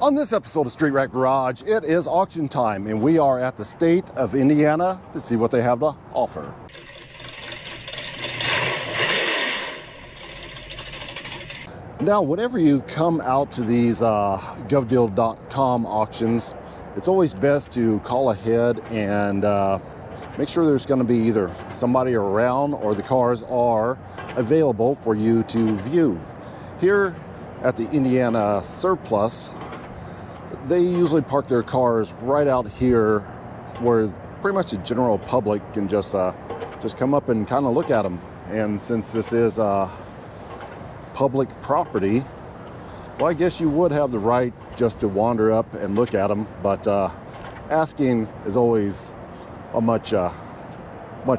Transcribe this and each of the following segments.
On this episode of Street Rat Garage, it is auction time, and we are at the state of Indiana to see what they have to offer. Now, whenever you come out to these GovDeals.com auctions, it's always best to call ahead and make sure there's going to be either somebody around or the cars are available for you to view. Here at the Indiana Surplus, they usually park their cars right out here where pretty much the general public can just come up and kind of look at them. And since this is public property, well, I guess you would have the right just to wander up and look at them, but asking is always a much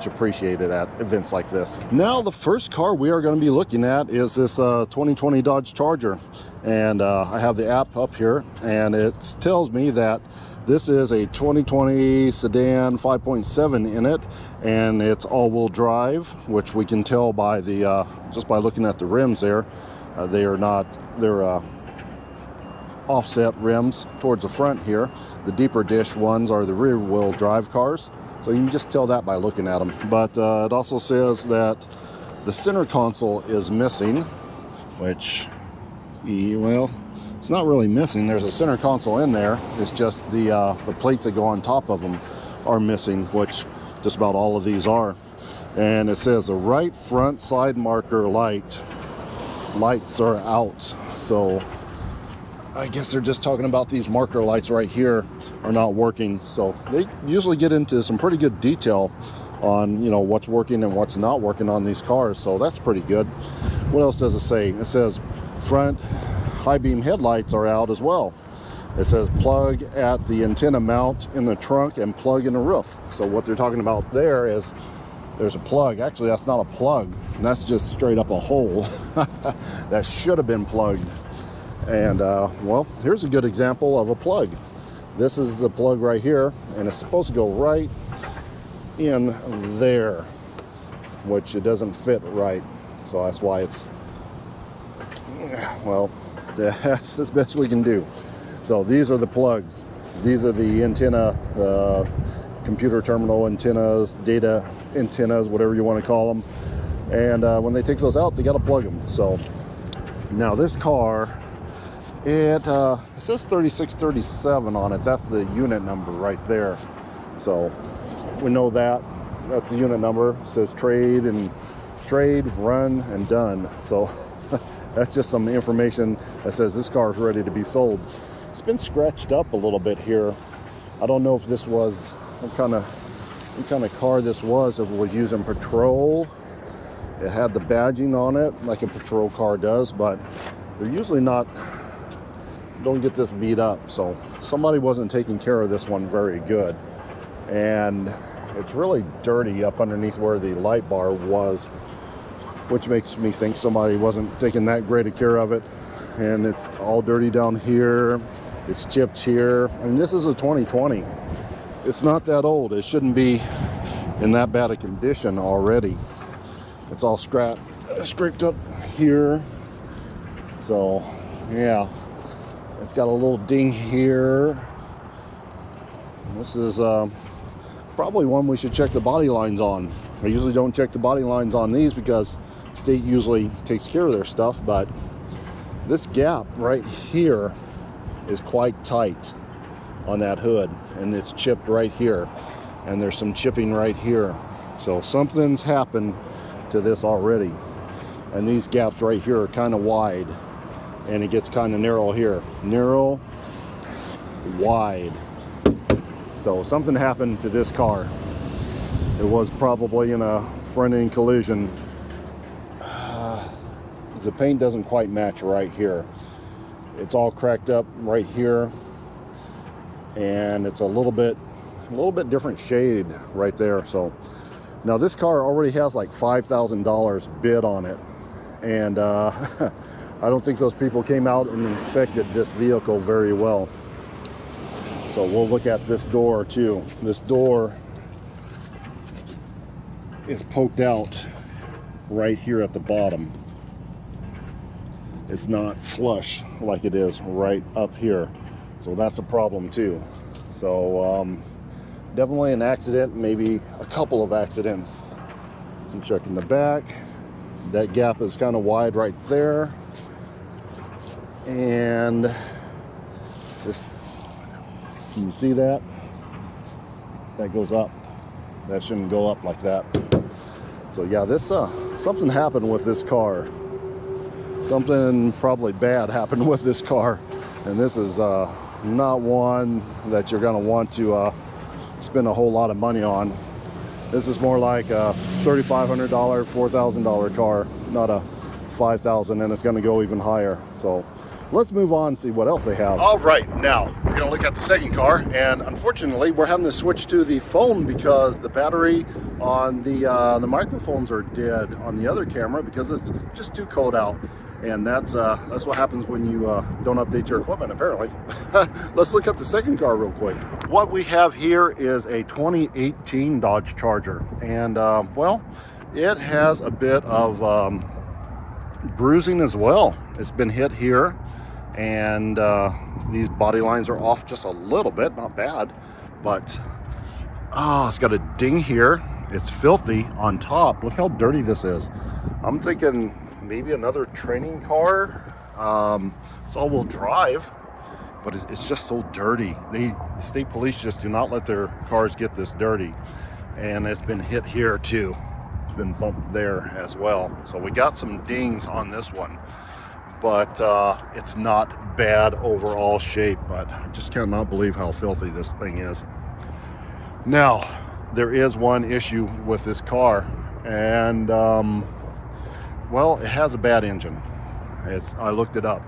appreciated at events like this. Now, the first car we are going to be looking at is this 2020 Dodge Charger, and I have the app up here, and it tells me that this is a 2020 sedan 5.7 in it, and it's all-wheel drive, which we can tell by the just by looking at the rims there. They're offset rims towards the front here. The deeper dish ones are the rear-wheel drive cars, so you can just tell that by looking at them. But it also says that the center console is missing, which, well, it's not really missing. There's a center console in there. It's just the plates that go on top of them are missing, which just about all of these are. And it says the right front side marker lights are out. So I guess they're just talking about these marker lights right here are not working. So they usually get into some pretty good detail on, you know, what's working and what's not working on these cars. So that's pretty good. What else does it say? It says front high beam headlights are out as well. It says plug at the antenna mount in the trunk and plug in the roof. So what they're talking about there is there's a plug. Actually, that's not a plug. That's just straight up a hole that should have been plugged. And well, here's a good example of a plug. This is the plug right here, and it's supposed to go right in there, which it doesn't fit right. So that's why it's, well, that's as best we can do. So these are the plugs. These are the antenna, computer terminal antennas, data antennas, whatever you want to call them. And when they take those out, they got to plug them. So now this car, it says 3637 on it. That's the unit number right there. So we know that. That's the unit number. It says trade, run, and done. So that's just some information that says this car is ready to be sold. It's been scratched up a little bit here. I don't know if this was what kind of car this was. If it was using patrol, it had the badging on it like a patrol car does, but they're usually not. Don't get this beat up. So somebody wasn't taking care of this one very good, and it's really dirty up underneath where the light bar was, which makes me think somebody wasn't taking that great a care of it. And it's all dirty down here. It's chipped here. I mean, this is a 2020. It's not that old. It shouldn't be in that bad a condition already. It's all scraped up here. So yeah, it's got a little ding here. This is probably one we should check the body lines on. I usually don't check the body lines on these because state usually takes care of their stuff, but this gap right here is quite tight on that hood, and it's chipped right here, and there's some chipping right here. So something's happened to this already, and these gaps right here are kind of wide, and it gets kind of narrow here. Narrow, wide. So something happened to this car. It was probably in a front-end collision. The paint doesn't quite match right here. It's all cracked up right here, and it's a little bit different shade right there. So now this car already has like $5,000 bid on it, and I don't think those people came out and inspected this vehicle very well. So we'll look at this door too. This door is poked out right here at the bottom. It's not flush like it is right up here. So that's a problem too. So definitely an accident, maybe a couple of accidents. I'm checking the back. That gap is kind of wide right there. And this, can you see that? That goes up. That shouldn't go up like that. So yeah, this something happened with this car. Something probably bad happened with this car, and this is not one that you're going to want to spend a whole lot of money on. This is more like a $3,500, $4,000 car, not a $5,000, and it's going to go even higher. So let's move on and see what else they have. All right, now we're going to look at the second car, and unfortunately we're having to switch to the phone because the battery on the microphones are dead on the other camera because it's just too cold out. And that's what happens when you don't update your equipment, apparently. Let's look at the second car real quick. What we have here is a 2018 Dodge Charger, and well, it has a bit of bruising as well. It's been hit here, and these body lines are off just a little bit, not bad, but it's got a ding here. It's filthy on top. Look how dirty this is. I'm thinking maybe another training car. It's all-wheel drive, but it's just so dirty. The state police just do not let their cars get this dirty, and it's been hit here too. It's been bumped there as well. So we got some dings on this one, but it's not bad overall shape. But I just cannot believe how filthy this thing is. Now, there is one issue with this car, and well, it has a bad engine. I looked it up,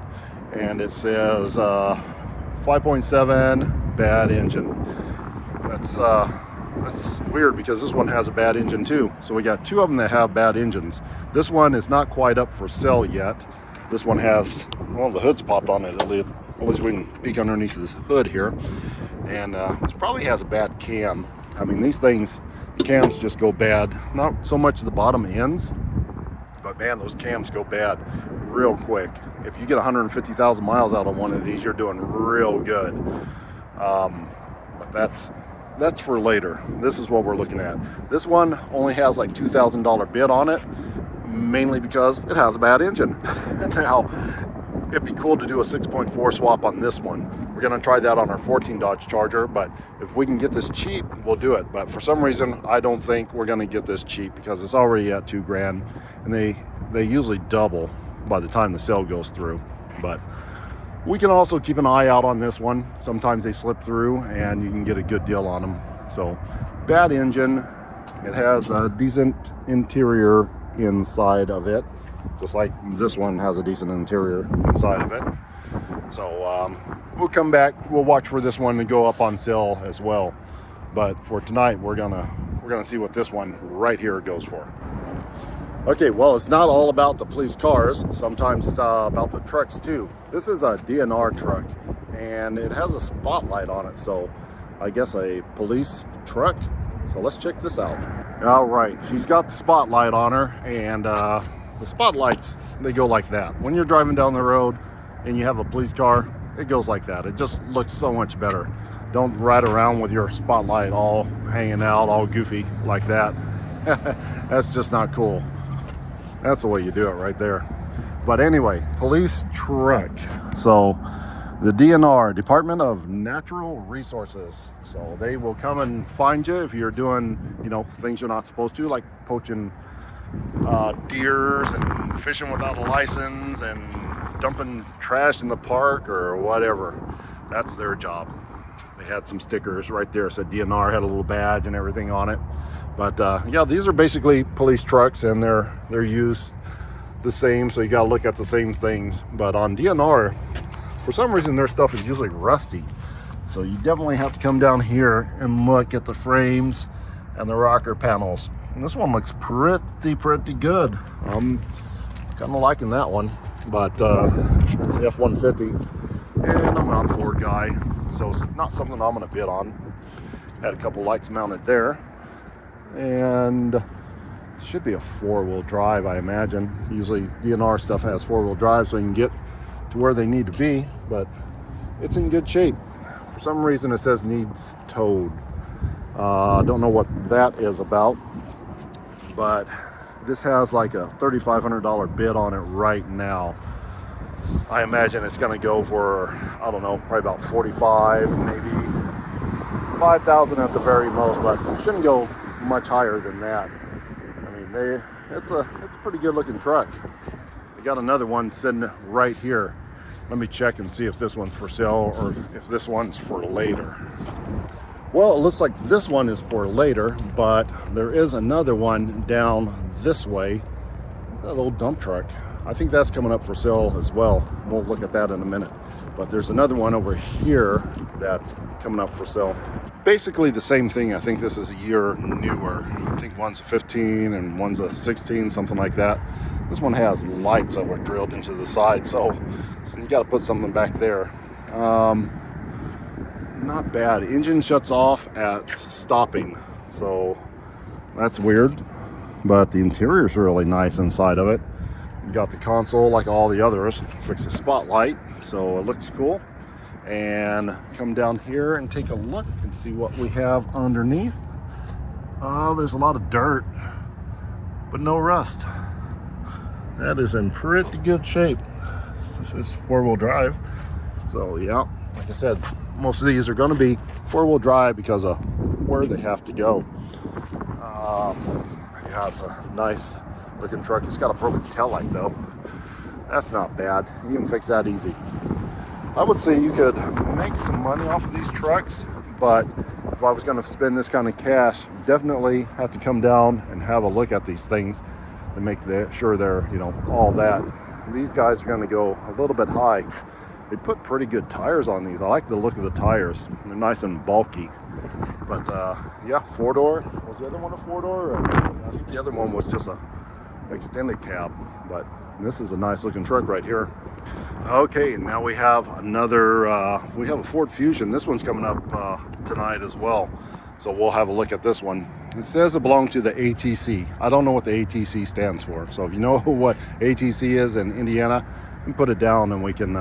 and it says 5.7 bad engine. That's weird because this one has a bad engine too. So we got two of them that have bad engines. This one is not quite up for sale yet. This one has, well, the hood's popped on it at least we can peek underneath this hood here. And it probably has a bad cam. I mean, these things, the cams just go bad. Not so much the bottom ends, but man, those cams go bad real quick. If you get 150,000 miles out on one of these, you're doing real good. But that's for later. This is what we're looking at. This one only has like $2,000 bid on it, mainly because it has a bad engine. Now, it'd be cool to do a 6.4 swap on this one. We're gonna try that on our 14 Dodge Charger, but if we can get this cheap, we'll do it. But for some reason, I don't think we're gonna get this cheap because it's already at $2 grand, and they usually double by the time the sale goes through. But we can also keep an eye out on this one. Sometimes they slip through and you can get a good deal on them. So, bad engine. It has a decent interior inside of it, just like this one has a decent interior inside of it. So we'll come back, we'll watch for this one to go up on sale as well. But for tonight, we're gonna see what this one right here goes for. Okay, well, it's not all about the police cars. Sometimes it's about the trucks too. This is a DNR truck, and it has a spotlight on it, so I guess a police truck. So let's check this out. All right, she's got the spotlight on her, and the spotlights, they go like that. When you're driving down the road and you have a police car, it goes like that. It just looks so much better. Don't ride around with your spotlight all hanging out, all goofy like that. That's just not cool. That's the way you do it right there. But anyway, police truck. So the DNR, Department of Natural Resources. So they will come and find you if you're doing, things you're not supposed to, like poaching deers and fishing without a license and dumping trash in the park or whatever. That's their job. They had some stickers right there, said DNR, had a little badge and everything on it. But yeah, these are basically police trucks, and they're used the same, so you got to look at the same things. But on DNR, for some reason, their stuff is usually rusty, so you definitely have to come down here and look at the frames and the rocker panels. And this one looks pretty good. I'm kind of liking that one, but it's F-150, and I'm not a Ford guy, so it's not something I'm going to bid on. Had a couple lights mounted there, and it should be a four-wheel drive, I imagine. Usually DNR stuff has four-wheel drive, so you can get to where they need to be, but it's in good shape. For some reason it says needs towed. I don't know what that is about, but this has like a $3,500 bid on it right now. I imagine it's going to go for, I don't know, probably about 45, maybe 5,000 at the very most, but it shouldn't go much higher than that. I mean, it's a pretty good looking truck. I got another one sitting right here. Let me check and see if this one's for sale or if this one's for later. Well, it looks like this one is for later, but there is another one down this way. That old dump truck. I think that's coming up for sale as well. We'll look at that in a minute. But there's another one over here that's coming up for sale. Basically the same thing. I think this is a year newer. I think one's a 15 and one's a 16, something like that. This one has lights that were drilled into the side, so you got to put something back there. Not bad. Engine shuts off at stopping, so that's weird. But the interior is really nice inside of it. You got the console like all the others. Fix the spotlight, so it looks cool. And come down here and take a look and see what we have underneath. There's a lot of dirt, but no rust. That is in pretty good shape. This is four-wheel drive. So yeah, like I said, most of these are going to be four-wheel drive because of where they have to go. Yeah, it's a nice looking truck. It's got a broken taillight though. That's not bad. You can fix that easy. I would say you could make some money off of these trucks, but if I was going to spend this kind of cash, definitely have to come down and have a look at these things and make sure they're, you know, all that. These guys are going to go a little bit high. They put pretty good tires on these. I like the look of the tires. They're nice and bulky. But yeah, four-door. Was the other one a four-door? I think the other one was just a extended cab. But this is a nice looking truck right here. Okay, now we have another, we have a Ford Fusion. This one's coming up tonight as well. So we'll have a look at this one. It says it belonged to the ATC. I don't know what the ATC stands for. So if you know what ATC is in Indiana, you can put it down and we can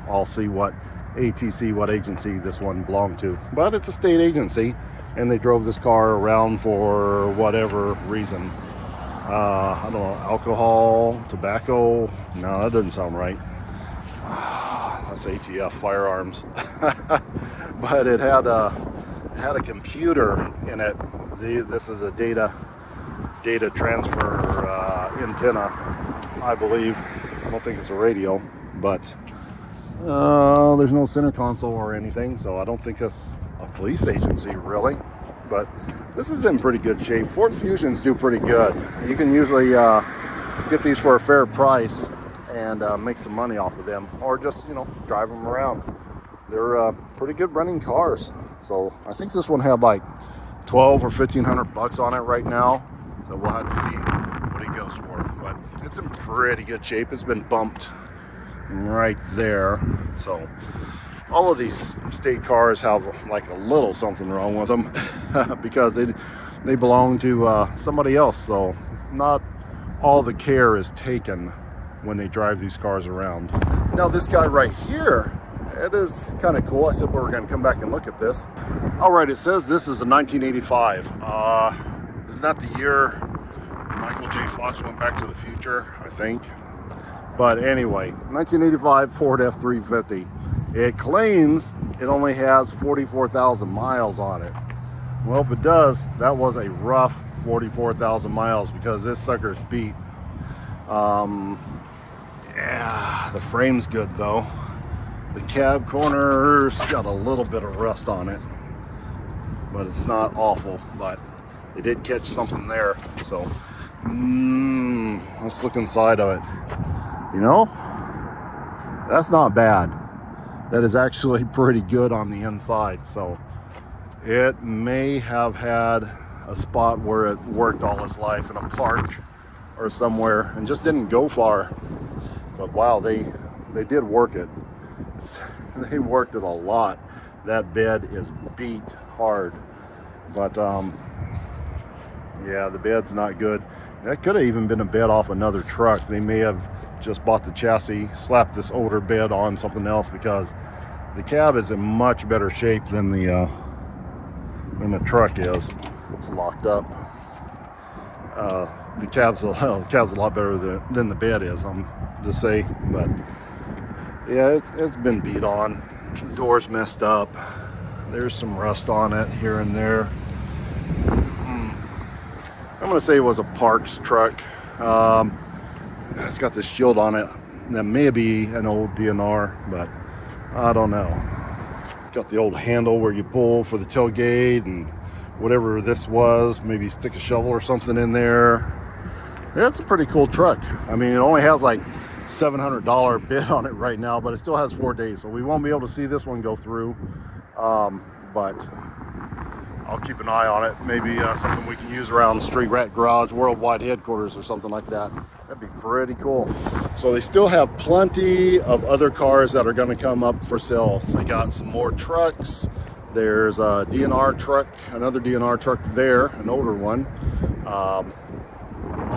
all see what ATC, what agency this one belonged to. But it's a state agency and they drove this car around for whatever reason. I don't know, alcohol, tobacco. No, that doesn't sound right. That's ATF firearms. But it had a computer in it. This is a data transfer antenna, I believe. I don't think it's a radio, but there's no center console or anything, so I don't think that's a police agency really. But this is in pretty good shape. Ford Fusions do pretty good. You can usually get these for a fair price and make some money off of them, or just, you know, drive them around. They're pretty good running cars. So I think this one had like 12 or 1,500 bucks on it right now. So we'll have to see what it goes for. But it's in pretty good shape. It's been bumped right there. So all of these state cars have like a little something wrong with them because they belong to somebody else. So not all the care is taken when they drive these cars around. Now this guy right here, it is kind of cool. I said we were going to come back and look at this. All right, it says this is a 1985. Isn't that the year Michael J. Fox went back to the future, I think? But anyway, 1985 Ford F-350. It claims it only has 44,000 miles on it. Well, if it does, that was a rough 44,000 miles because this sucker's beat. Yeah, the frame's good though. The cab corner's got a little bit of rust on it, but it's not awful. But they did catch something there. So let's look inside of it. You know, that's not bad. That is actually pretty good on the inside. So it may have had a spot where it worked all its life in a park or somewhere and just didn't go far. But wow, they did work it. They worked it a lot. That bed is beat hard. But yeah, the bed's not good. That could have even been a bed off another truck. They may have just bought the chassis, slapped this older bed on something else because The cab is in much better shape than the truck is. It's locked up. The cab's a lot better than the bed is, I'm to say. But yeah, it's been beat on. The door's messed up. There's some rust on it here and there. I'm gonna say it was a Parks truck. It's got this shield on it that may be an old DNR, but I don't know. Got the old handle where you pull for the tailgate and whatever this was, maybe stick a shovel or something in there. Yeah, it's a pretty cool truck. I mean, it only has like $700 bid on it right now, but it still has 4 days, so we won't be able to see this one go through. But I'll keep an eye on it. Maybe something we can use around Street Rat Garage Worldwide Headquarters or something like that. That'd be pretty cool. So they still have plenty of other cars that are going to come up for sale. They got some more trucks. There's a DNR truck, another DNR truck there, an older one. All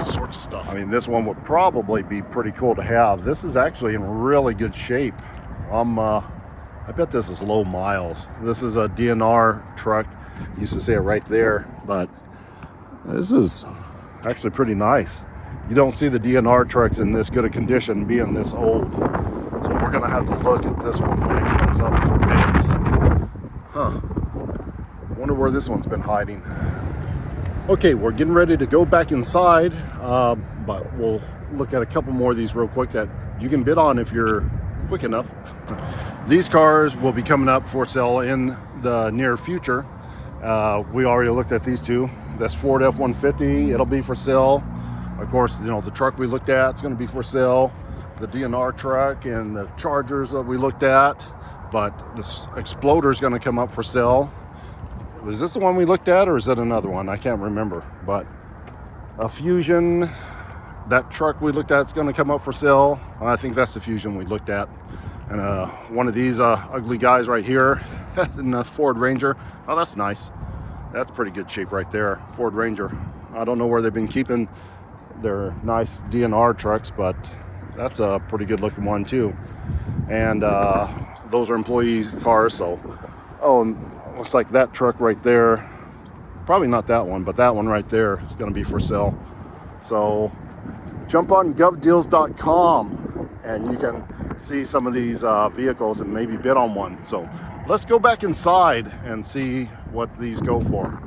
sorts of stuff. I mean, this one would probably be pretty cool to have. This is actually in really good shape. I bet this is low miles. This is a DNR truck. Used to say it right there, but this is actually pretty nice. You don't see the DNR trucks in this good a condition being this old. So we're gonna have to look at this one when it comes up for bids. Huh. Wonder where this one's been hiding. Okay, we're getting ready to go back inside, but we'll look at a couple more of these real quick that you can bid on if you're quick enough. These cars will be coming up for sale in the near future. We already looked at these two. That's Ford F-150. It'll be for sale. Of course, you know, the truck we looked at is going to be for sale. The DNR truck and the Chargers that we looked at. But this Exploder is going to come up for sale. Was this the one we looked at, or is that another one? I can't remember. But a Fusion, that truck we looked at is going to come up for sale. I think that's the Fusion we looked at. And one of these ugly guys right here in the Ford Ranger. Oh, that's nice. That's pretty good shape right there. Ford Ranger. I don't know where they've been keeping their nice DNR trucks, but that's a pretty good looking one too. And those are employee cars. So, oh, and looks like that truck right there, probably not that one, but that one right there is going to be for sale. So jump on GovDeals.com and you can see some of these vehicles and maybe bid on one. So let's go back inside and see what these go for.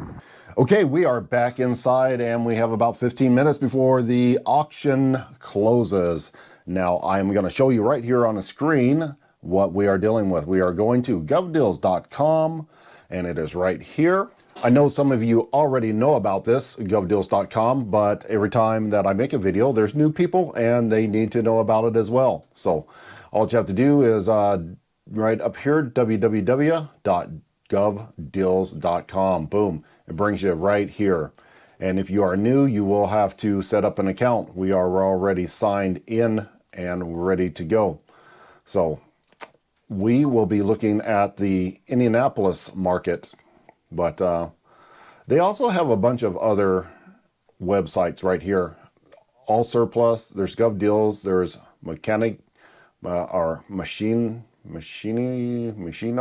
Okay, we are back inside and we have about 15 minutes before the auction closes. Now I'm going to show you right here on the screen what we are dealing with. We are going to GovDeals.com and it is right here. I know some of you already know about this, GovDeals.com, but every time that I make a video, there's new people and they need to know about it as well. So all you have to do is right up here, www.govdeals.com. Boom, it brings you right here. And if you are new, you will have to set up an account. We are already signed in and ready to go. So we will be looking at the Indianapolis market, but they also have a bunch of other websites right here. All Surplus, there's GovDeals, there's Mechanic, or Machino,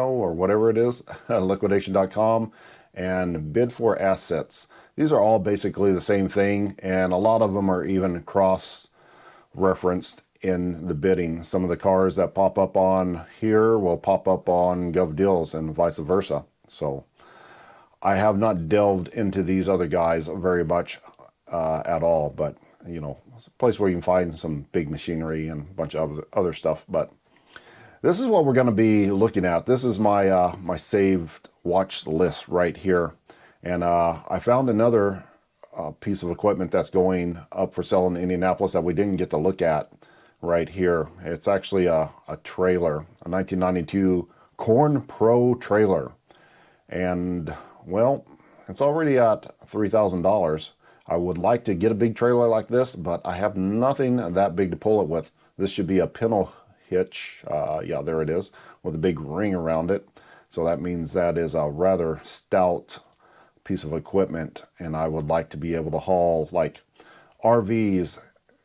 or whatever it is, liquidation.com, and Bid for Assets. These are all basically the same thing, and a lot of them are even cross-referenced in the bidding. Some of the cars that pop up on here will pop up on GovDeals and vice versa. So I have not delved into these other guys very much at all, but you know, it's a place where you can find some big machinery and a bunch of other stuff. But this is what we're going to be looking at. This is my my saved watch list right here, and I found another piece of equipment that's going up for sale in Indianapolis that we didn't get to look at right here. It's actually a trailer, a 1992 Corn Pro trailer, and well, it's already at $3,000. I would like to get a big trailer like this, but I have nothing that big to pull it with. This should be a pintle hitch. Yeah, there it is, with a big ring around it. So that means that is a rather stout piece of equipment, and I would like to be able to haul like RVs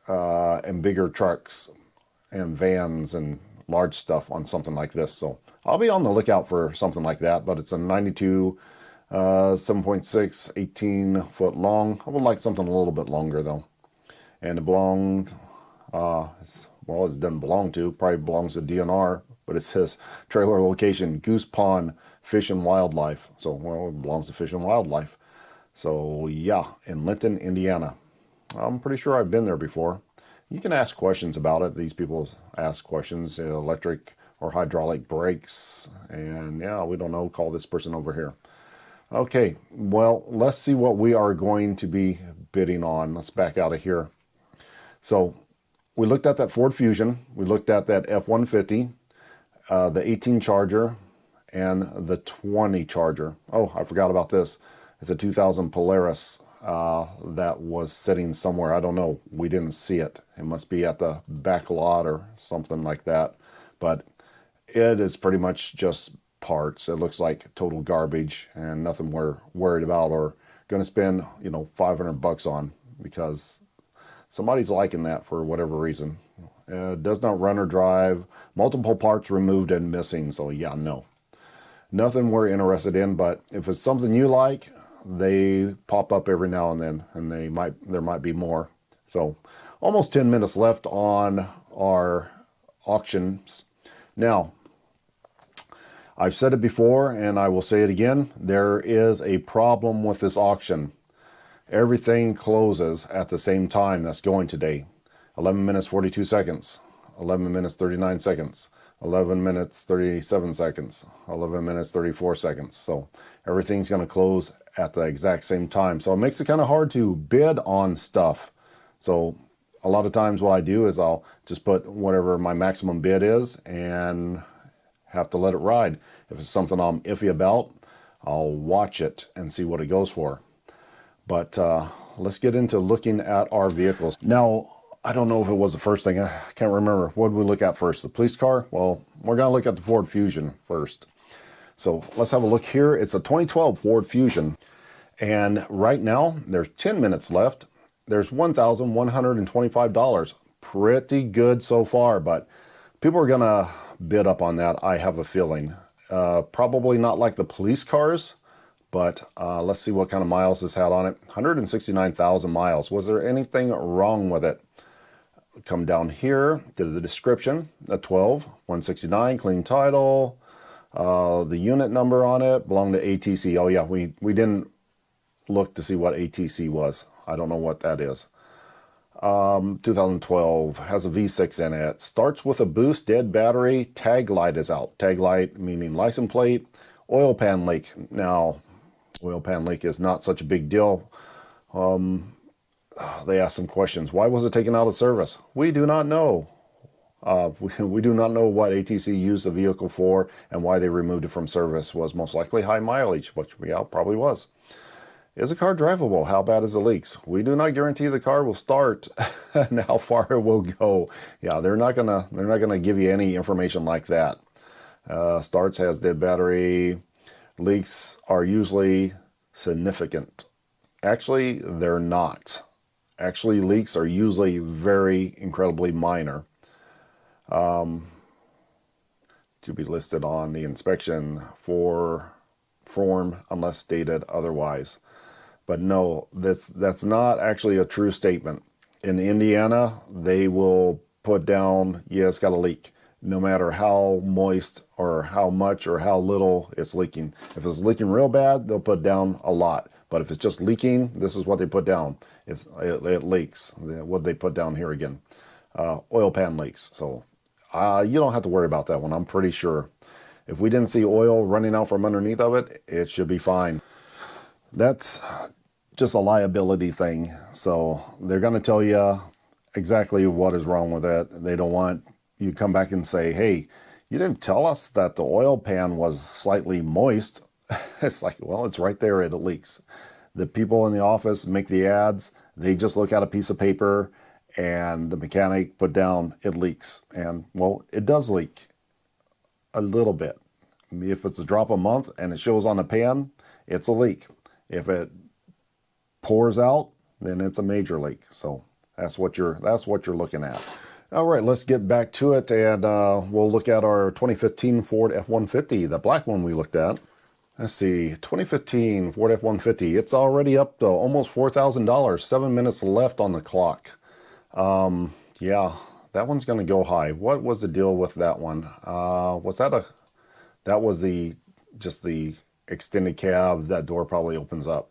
and bigger trucks and vans and large stuff on something like this. So I'll be on the lookout for something like that, but it's a 92 7.6, 18-foot long. I would like something a little bit longer though. And it belonged, well, it doesn't belong to, probably belongs to DNR, but it says trailer location, Goose Pond Fish and Wildlife. So, well, it belongs to Fish and Wildlife. So, yeah, in Linton, Indiana. I'm pretty sure I've been there before. You can ask questions about it. These people ask questions, electric or hydraulic brakes, and yeah, we don't know, call this person over here. Okay, well, let's see what we are going to be bidding on. Let's back out of here. So we looked at that Ford Fusion, we looked at that F-150, the 18 Charger, and the 20 Charger. Oh, I forgot about this. It's a 2000 Polaris that was sitting somewhere. I don't know. We didn't see it. It must be at the back lot or something like that. But it is pretty much just parts. It looks like total garbage and nothing we're worried about or going to spend, you know, $500 on, because somebody's liking that for whatever reason. Does not run or drive, multiple parts removed and missing. So yeah, no, nothing we're interested in. But if it's something you like, they pop up every now and then, and there might be more. So almost 10 minutes left on our auctions. Now, I've said it before and I will say it again. There is a problem with this auction. Everything closes at the same time that's going today. 11 minutes 42 seconds, 11 minutes 39 seconds, 11 minutes 37 seconds, 11 minutes 34 seconds. So everything's going to close at the exact same time. So it makes it kind of hard to bid on stuff. So a lot of times what I do is I'll just put whatever my maximum bid is and have to let it ride. If it's something I'm iffy about, I'll watch it and see what it goes for. But let's get into looking at our vehicles. Now, I don't know if it was the first thing. I can't remember. What did we look at first? The police car? Well, we're going to look at the Ford Fusion first. So let's have a look here. It's a 2012 Ford Fusion. And right now, there's 10 minutes left. There's $1,125. Pretty good so far, but people are going to bid up on that, I have a feeling. Probably not like the police cars, but let's see what kind of miles this had on it. 169,000 miles. Was there anything wrong with it? Come down here to the description. A 12, 169, clean title. The unit number on it belonged to ATC. Oh yeah, we didn't look to see what ATC was. I don't know what that is. 2012, has a V6 in it. Starts with a boost, dead battery, tag light is out. Tag light meaning license plate. Oil pan leak. Now, oil pan leak is not such a big deal. They asked some questions. Why was it taken out of service? We do not know. We do not know what ATC used the vehicle for, and why they removed it from service. Was most likely high mileage, which yeah, probably was. Is the car drivable? How bad is the leaks? We do not guarantee the car will start and how far it will go. Yeah, they're not gonna give you any information like that. Starts, has dead battery. Leaks are usually significant. Actually, they're not. Actually, leaks are usually very incredibly minor. To be listed on the inspection for form unless stated otherwise. But no, that's not actually a true statement. In Indiana, they will put down, yeah, it's got a leak, no matter how moist or how much or how little it's leaking. If it's leaking real bad, they'll put down a lot. But if it's just leaking, this is what they put down. It leaks. What they put down here again? Oil pan leaks. So you don't have to worry about that one. I'm pretty sure. If we didn't see oil running out from underneath of it, it should be fine. That's just a liability thing. So they're going to tell you exactly what is wrong with it. They don't want you to come back and say, hey, you didn't tell us that the oil pan was slightly moist. It's like, well, it's right there. It leaks. The people in the office make the ads. They just look at a piece of paper and the mechanic put down, it leaks. And well, it does leak a little bit. If it's a drop a month and it shows on the pan, it's a leak. If it pours out, then it's a major leak. So that's what you're looking at. All right, let's get back to it, and we'll look at our 2015 Ford F-150, the black one we looked at. Let's see, 2015 Ford F-150. It's already up to almost $4,000. 7 minutes left on the clock. Yeah, that one's going to go high. What was the deal with that one? That was just the extended cab. That door probably opens up.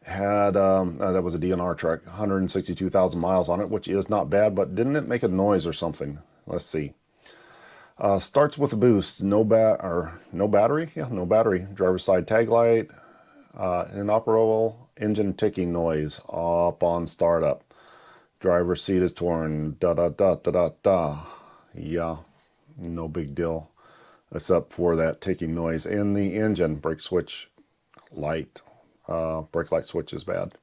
That was a DNR truck, 162,000 miles on it, which is not bad, but didn't it make a noise or something? Let's see. Starts with a boost, no battery. Yeah, no battery. Driver's side tag light, inoperable, engine ticking noise upon startup. Driver's seat is torn. Da da da da da da. Yeah, no big deal, except for that ticking noise in the engine. Brake switch light. Brake light switch is bad.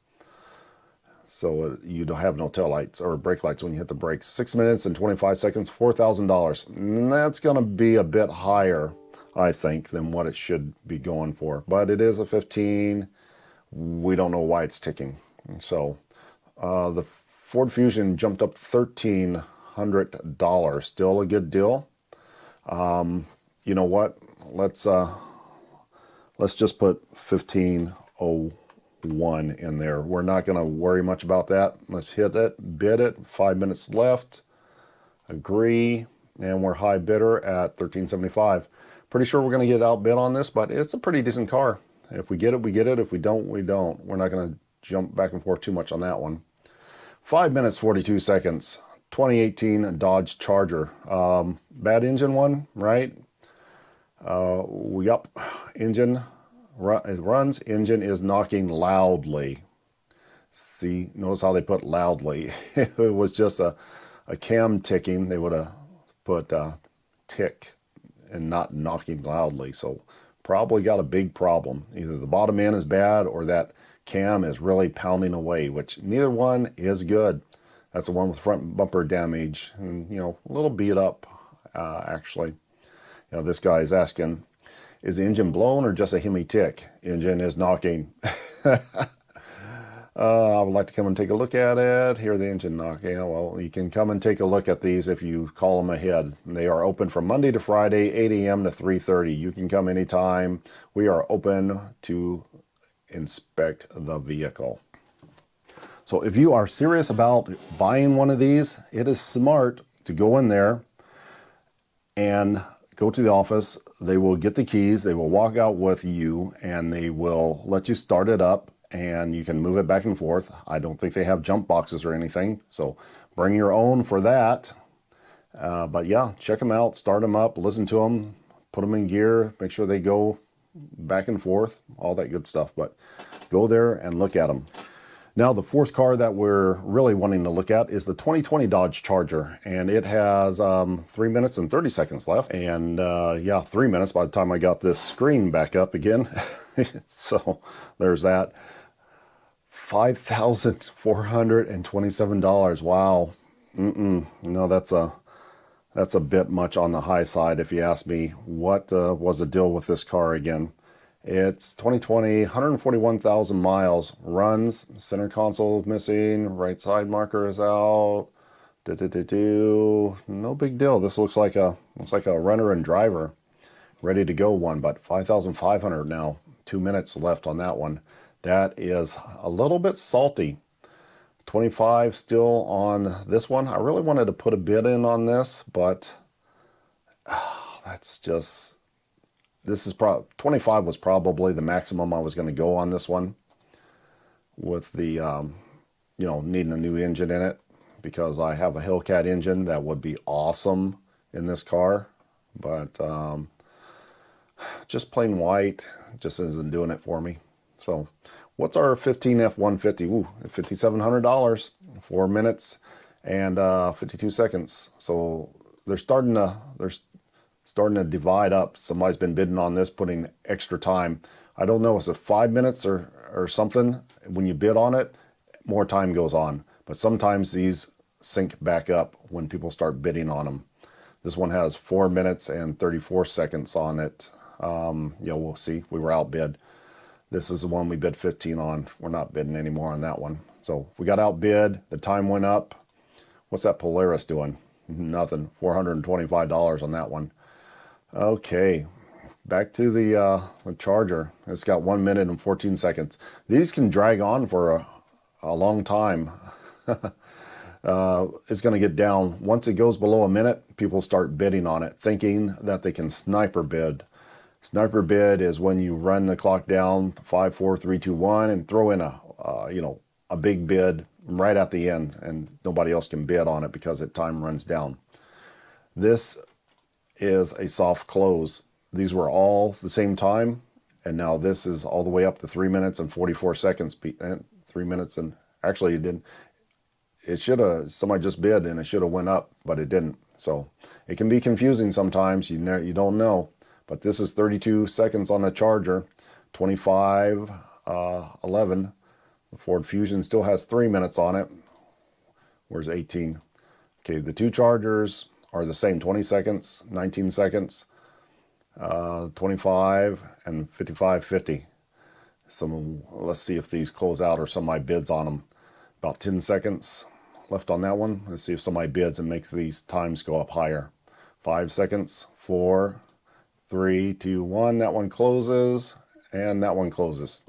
So you don't have no tail lights or brake lights when you hit the brakes. 6 minutes and 25 seconds, $4,000. That's going to be a bit higher, I think, than what it should be going for. But it is a 15. We don't know why it's ticking. So the Ford Fusion jumped up $1,300. Still a good deal. You know what? Let's just put 1501 in there. We're not going to worry much about that. Let's hit it, bid it. 5 minutes left. Agree, and we're high bidder at $1,375. Pretty sure we're going to get outbid on this, but it's a pretty decent car. If we get it, we get it. If we don't, we don't. We're not going to jump back and forth too much on that one. 5 minutes, 42 seconds. 2018 Dodge Charger. Bad engine one, right? Yup. Engine. It runs, engine is knocking loudly. See, notice how they put loudly. If it was just a cam ticking, they would have put tick and not knocking loudly. So probably got a big problem. Either the bottom end is bad or that cam is really pounding away, which neither one is good. That's the one with front bumper damage and, you know, a little beat up, actually. You know, this guy is asking, is the engine blown or just a Hemi tick? Engine is knocking. I would like to come and take a look at it. Hear the engine knocking. Well, you can come and take a look at these if you call them ahead. They are open from Monday to Friday, 8 a.m. to 3:30. You can come anytime. We are open to inspect the vehicle. So if you are serious about buying one of these, it is smart to go in there and go to the office. They will get the keys, they will walk out with you, and they will let you start it up, and you can move it back and forth. I don't think they have jump boxes or anything, so bring your own for that. But yeah, check them out, start them up, listen to them, put them in gear, make sure they go back and forth, all that good stuff. But go there and look at them. Now, the fourth car that we're really wanting to look at is the 2020 Dodge Charger, and it has 3 minutes and 30 seconds left. And yeah, 3 minutes by the time I got this screen back up again. So there's that. $5,427. Wow. No, that's a bit much on the high side, if you ask me. What was the deal with this car again? It's 2020, 141,000 miles, runs, center console missing, right side marker is out. No big deal. This looks like a runner and driver, ready to go one, but 5,500 now. 2 minutes left on that one. That is a little bit salty. 25 still on this one. I really wanted to put a bid in on this, but that's just... This is 25 was probably the maximum I was going to go on this one, with the you know, needing a new engine in it, because I have a Hellcat engine that would be awesome in this car, but just plain white just isn't doing it for me. So what's our 15 F-150? Ooh, $5,700, 4 minutes and 52 seconds. So they're starting to divide up. Somebody's been bidding on this, putting extra time. I don't know, is it 5 minutes or something? When you bid on it, more time goes on. But sometimes these sync back up when people start bidding on them. This one has 4 minutes and 34 seconds on it. Yeah, we'll see. We were outbid. This is the one we bid 15 on. We're not bidding anymore on that one. So we got outbid. The time went up. What's that Polaris doing? Nothing. $425 on that one. Okay, back to the charger. It's got 1 minute and 14 seconds. These can drag on for a long time. It's going to get down. Once it goes below a minute, people start bidding on it, thinking that they can sniper bid. Sniper bid is when you run the clock down 5, 4, 3, 2, 1 and throw in a big bid right at the end, and nobody else can bid on it because the time runs down. This is a soft close. These were all the same time, and now this is all the way up to 3 minutes and 44 seconds. 3 minutes and actually it didn't. It should have, somebody just bid and it should have went up, but it didn't. So it can be confusing sometimes. You don't know. But this is 32 seconds on the charger, 25:11. The Ford Fusion still has 3 minutes on it. Where's 18? Okay, the two chargers are the same, 20 seconds, 19 seconds, 25 and 55:50. Let's see if these close out or somebody bids on them. About 10 seconds left on that one. Let's see if somebody bids and makes these times go up higher. 5 seconds, 4, 3, 2, 1. That one closes, and that one closes.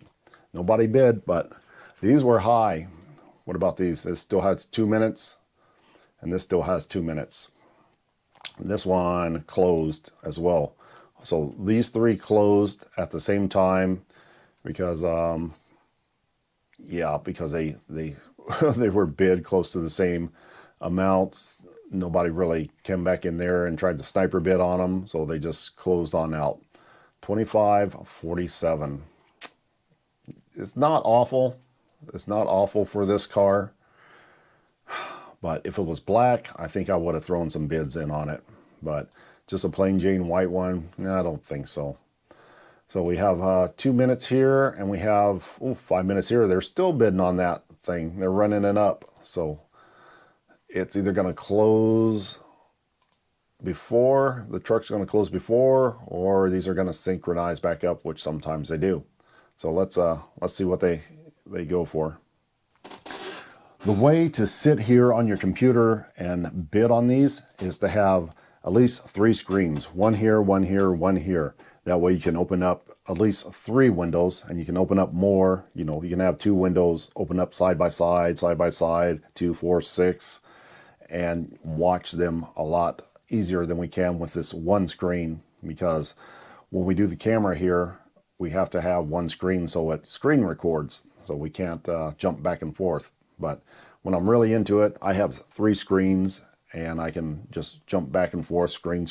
Nobody bid, but these were high. What about these? This still has 2 minutes, and this still has 2 minutes. This one closed as well. So these three closed at the same time because, because they they were bid close to the same amounts. Nobody really came back in there and tried to sniper bid on them, so they just closed on out. 25:47. It's not awful. It's not awful for this car. But if it was black, I think I would have thrown some bids in on it. But just a plain Jane white one, I don't think so. So we have 2 minutes here, and we have 5 minutes here. They're still bidding on that thing. They're running it up. So it's either going to close before, the truck's going to close before, or these are going to synchronize back up, which sometimes they do. So let's see what they go for. The way to sit here on your computer and bid on these is to have at least 3 screens. One here, one here, one here. That way you can open up at least 3 windows, and you can open up more. You can have 2 windows open up side by side, 2, 4, 6, and watch them a lot easier than we can with this one screen, because when we do the camera here, we have to have one screen so it screen records, so we can't jump back and forth. But when I'm really into it, I have 3 screens, and I can just jump back and forth, screen,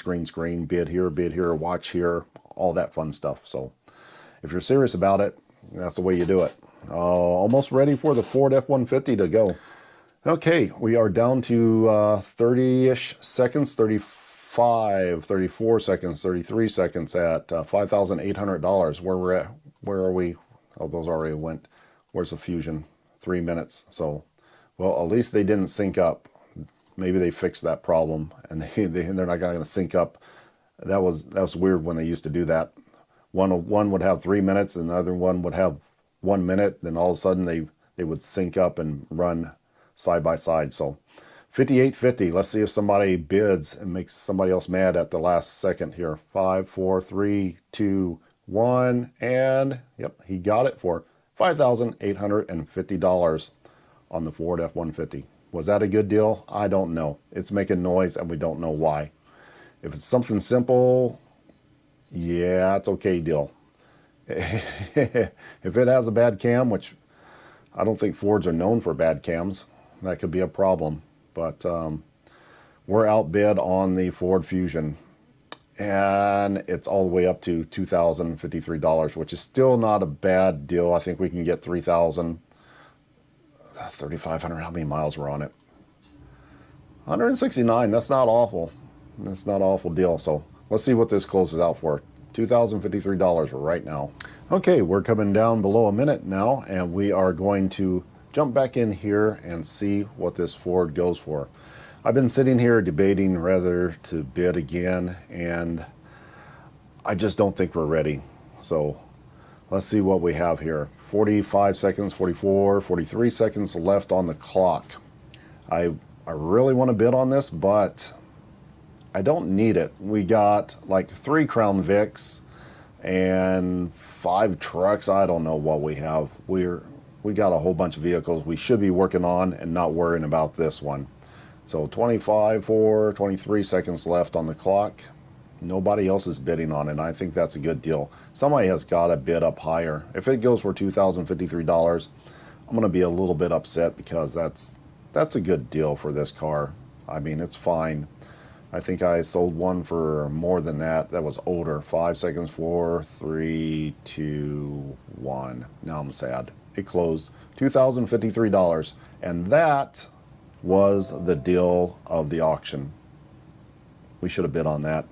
bid here, watch here, all that fun stuff. So if you're serious about it, that's the way you do it. Almost ready for the Ford F-150 to go. Okay, we are down to 30-ish seconds, 35, 34 seconds, 33 seconds at $5,800. Where are we? Oh, those already went. Where's the Fusion? 3 minutes. So, well, at least they didn't sync up. Maybe they fixed that problem, and they're not going to sync up. That was weird when they used to do that. One would have 3 minutes, and the other one would have 1 minute. Then all of a sudden they would sync up and run side by side. So 58.50. Let's see if somebody bids and makes somebody else mad at the last second here. 5, 4, 3, 2, 1, and yep, he got it for $5,850 on the Ford F-150. Was that a good deal? I don't know. It's making noise, and we don't know why. If it's something simple, yeah, it's okay deal. If it has a bad cam, which I don't think Fords are known for bad cams, that could be a problem. But we're outbid on the Ford Fusion, and it's all the way up to $2,053, which is still not a bad deal. I think we can get 3,500. How many miles were on it? 169. That's not awful. That's not an awful deal. So let's see what this closes out for. $2,053 right now. Okay, we're coming down below a minute now, and we are going to jump back in here and see what this Ford goes for. I've been sitting here debating whether to bid again, and I just don't think we're ready. So let's see what we have here. 45 seconds, 44, 43 seconds left on the clock. I I really want to bid on this, but I don't need it. We got like 3 Crown Vics and 5 trucks. I don't know what we have. We got a whole bunch of vehicles we should be working on and not worrying about this one. So 23 seconds left on the clock. Nobody else is bidding on it. I think that's a good deal. Somebody has got to bid up higher. If it goes for $2,053, I'm going to be a little bit upset, because that's a good deal for this car. I mean, it's fine. I think I sold one for more than that. That was older. 5 seconds, 4, 3, 2, 1. Now I'm sad. It closed $2,053, and that was the deal of the auction. We should have bid on that,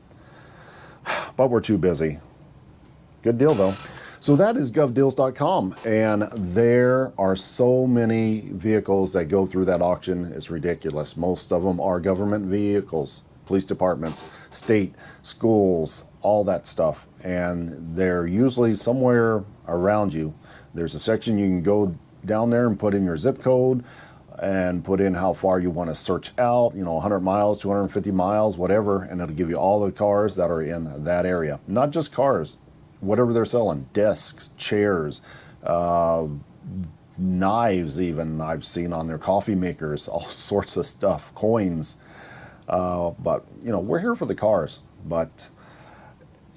but we're too busy. Good deal though. So that is GovDeals.com, and there are so many vehicles that go through that auction. It's ridiculous. Most of them are government vehicles, police departments, state, schools, all that stuff, and they're usually somewhere around you. There's a section you can go down there and put in your zip code and put in how far you want to search out, 100 miles, 250 miles, whatever, and it'll give you all the cars that are in that area. Not just cars, whatever they're selling, desks, chairs, knives even, I've seen on their coffee makers, all sorts of stuff, coins. But, we're here for the cars. But,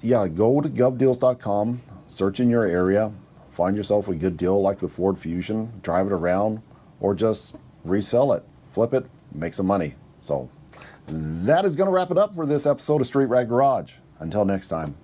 yeah, go to GovDeals.com, search in your area, find yourself a good deal like the Ford Fusion, drive it around, or just resell it, flip it, make some money. So that is going to wrap it up for this episode of Street Rag Garage. Until next time.